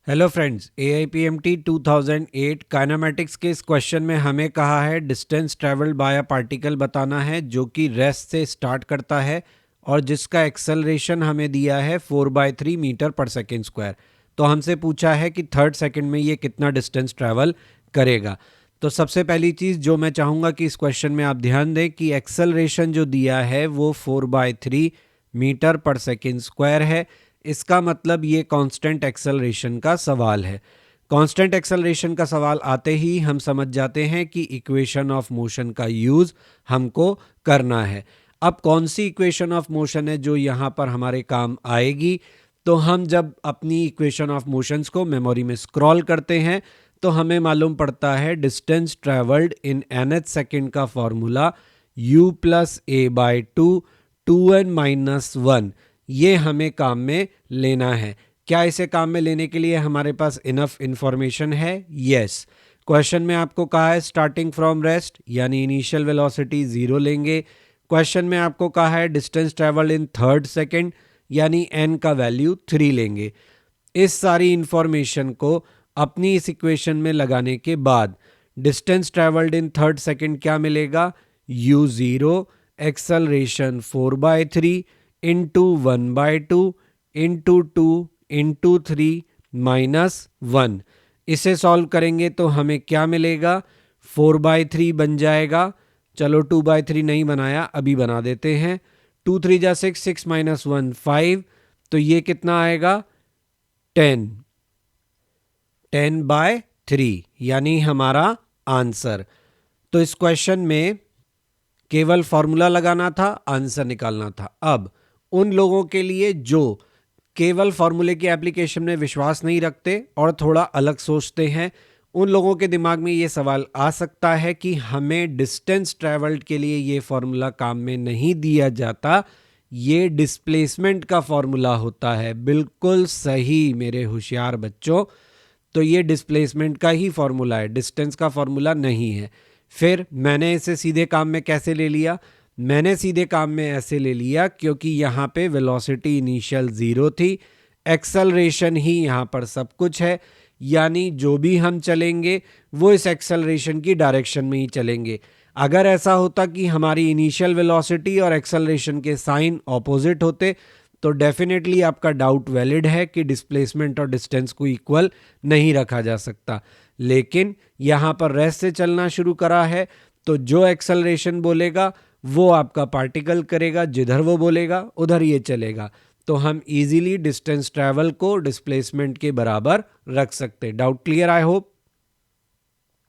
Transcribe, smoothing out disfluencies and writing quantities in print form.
Hello friends, AIPMT 2008 kinematics के इस question में हमें कहा है distance travelled by a particle बताना है जो कि रेस्ट से स्टार्ट करता है और जिसका एक्सेलरेशन हमें दिया है 4/3 मीटर पर सेकेंड स्क्वायर। तो हमसे पूछा है कि थर्ड सेकंड में ये कितना डिस्टेंस ट्रैवल करेगा। तो सबसे पहली चीज़ जो मैं चाहूँगा कि इस क्वेश्चन में आप ध्यान दें कि एक्सेलरेशन जो दिया है वो 4/3 मीटर पर सेकेंड स्क्वायर है। इसका मतलब ये कांस्टेंट एक्सेलरेशन का सवाल है। कांस्टेंट एक्सेलरेशन का सवाल आते ही हम समझ जाते हैं कि इक्वेशन ऑफ मोशन का यूज़ हमको करना है। अब कौन सी इक्वेशन ऑफ मोशन है जो यहाँ पर हमारे काम आएगी? तो हम जब अपनी इक्वेशन ऑफ मोशंस को मेमोरी में स्क्रॉल करते हैं तो हमें मालूम पड़ता है distance travelled in nth second का formula u plus a by two n minus one, ये हमें काम में लेना है। क्या इसे काम में लेने के लिए हमारे पास इनफ इंफॉर्मेशन है? यस। क्वेश्चन में आपको कहा है स्टार्टिंग फ्रॉम रेस्ट यानी इनिशियल वेलोसिटी 0 लेंगे। क्वेश्चन में आपको कहा है distance travelled in third second यानी n का वैल्यू 3 लेंगे। इस सारी इंफॉर्मेशन को अपनी इस इक्वेशन में लगाने के बाद distance travelled in third second क्या मिलेगा? u0 acceleration 4/3 into 1/2 into 2 into 3 minus 1। इसे सॉल्व करेंगे तो हमें क्या मिलेगा? 4/3 बन जाएगा। चलो 2/3 नहीं बनाया, अभी बना देते हैं। 2 3 जा 6, 6 माइनस 1 5, तो ये कितना आएगा? 10। 10/3 यानी हमारा आंसर। तो इस क्वेश्चन में केवल फॉर्मूला लगाना था, आंसर निकालना था। अब उन लोगों के लिए जो केवल फॉर्मूले की एप्लीकेशन में विश्वास नहीं रखते और थोड़ा अलग सोचते हैं, उन लोगों के दिमाग में ये सवाल आ सकता है कि हमें डिस्टेंस ट्रेवल्ड के लिए ये फॉर्मूला काम में नहीं दिया जाता, ये डिस्प्लेसमेंट का फॉर्मूला होता है। बिल्कुल सही मेरे होशियार बच्चों, तो ये डिस्प्लेसमेंट का ही फॉर्मूला है, डिस्टेंस का फॉर्मूला नहीं है। फिर मैंने इसे सीधे काम में कैसे ले लिया? मैंने सीधे काम में ऐसे ले लिया क्योंकि यहाँ पे वेलोसिटी इनिशियल 0 थी, एक्सेलरेशन ही यहाँ पर सब कुछ है, यानी जो भी हम चलेंगे वो इस एक्सेलरेशन की डायरेक्शन में ही चलेंगे। अगर ऐसा होता कि हमारी इनिशियल वेलोसिटी और एक्सेलरेशन के साइन ऑपोजिट होते तो डेफिनेटली आपका डाउट वैलिड है कि डिस्प्लेसमेंट और डिस्टेंस को इक्वल नहीं रखा जा सकता। लेकिन यहाँ पर रेस्ट से चलना शुरू करा है तो जो एक्सेलरेशन बोलेगा वो आपका पार्टिकल करेगा, जिधर वो बोलेगा उधर ये चलेगा। तो हम इजीली डिस्टेंस ट्रैवल को डिस्प्लेसमेंट के बराबर रख सकते हैं। Doubt clear? I hope.